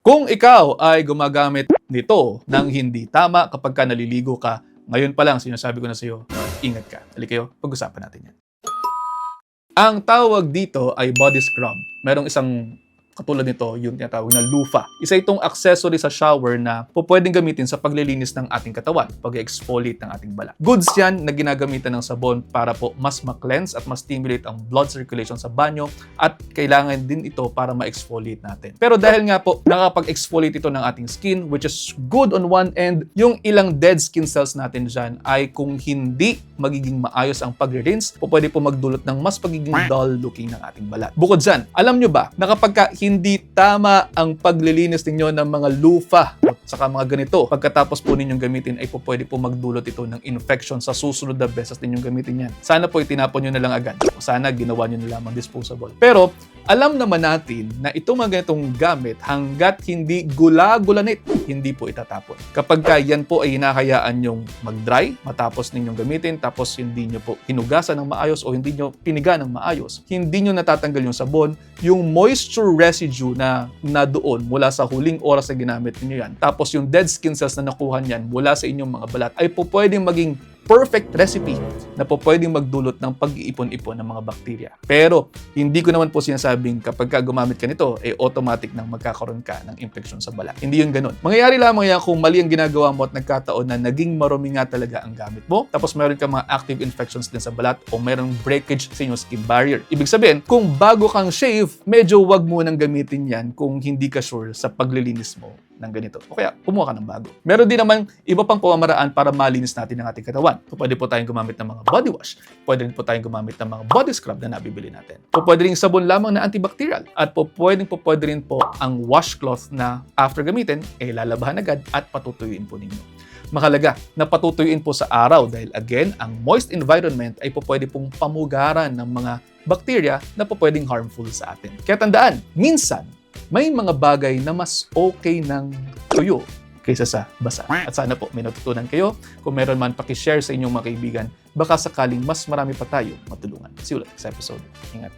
Kung ikaw ay gumagamit nito ng hindi tama kapag ka naliligo ka, ngayon pa lang sinasabi ko na sa iyo, ingat ka. Halika kayo, pag-usapan natin yan. Ang tawag dito ay body scrub. Merong isang katulad nito, yung tinatawag na loofah. Isa itong accessory sa shower na pwedeng gamitin sa paglilinis ng ating katawan, pag-exfoliate ng ating balat. Goods yan na ginagamitan ng sabon para po mas ma-cleanse at mas stimulate ang blood circulation sa banyo at kailangan din ito para ma-exfoliate natin. Pero dahil nga po nakapag-exfoliate ito ng ating skin, which is good on one end, yung ilang dead skin cells natin dyan ay kung hindi magiging maayos ang pag-rinse, pwede po magdulot ng mas pagiging dull looking ng ating balat. Bukod dyan, alam nyo ba na kapag hindi tama ang paglilinis ninyo ng mga loofah at saka mga ganito, pagkatapos po ninyong gamitin ay pwede po magdulot ito ng infection sa susunod na beses ninyong gamitin yan. Sana po itinapon nyo na lang agad o sana ginawa nyo na lamang disposable. Pero alam naman natin na itong mga ganitong gamit hanggat hindi gula-gulanit, hindi po itatapon. Kapag yan po ay hinahayaan nyong mag-dry matapos ninyong gamitin, tapos hindi nyo po hinugasan ng maayos o hindi nyo piniga ng maayos, hindi nyo natatanggal yung sabon, yung moisture residue na doon mula sa huling oras na ginamit niyo yan, tapos yung dead skin cells na nakuha niyan mula sa inyong mga balat ay po pwedeng maging perfect recipe na po pwedeng magdulot ng pag-iipon-ipon ng mga bakterya. Pero hindi ko naman po sinasabing kapag gumamit ka nito, automatic nang magkakaroon ka ng infection sa balat. Hindi yun ganun. Mangyayari lamang yan kung mali ang ginagawa mo at nagkataon na naging marumi nga talaga ang gamit mo, tapos meron ka mga active infections din sa balat o merong breakage sa inyong skin barrier. Ibig sabihin, kung bago kang shave, medyo wag mo nang gamitin yan kung hindi ka sure sa paglilinis mo ng ganito. O kaya, kumuha ka ng bago. Meron din naman iba pang pamamaraan para malinis natin ang ating katawan. Pwede po tayong gumamit ng mga body wash. Pwede rin po tayong gumamit ng mga body scrub na nabibili natin. Pwede rin sabon lamang na antibacterial. At pwede rin po ang washcloth na after gamitin, lalabahan agad at patutuyuin po ninyo. Mahalaga na patutuyuin po sa araw dahil again, ang moist environment ay pwede pong pamugaran ng mga bakterya na pwedeng harmful sa atin. Kaya tandaan, minsan, may mga bagay na mas okay ng tuyo kaysa sa basa. At sana po may natutunan kayo. Kung meron man, pakishare sa inyong mga kaibigan. Baka sakaling mas marami pa tayo matulungan. See you ulit sa episode. Ingat.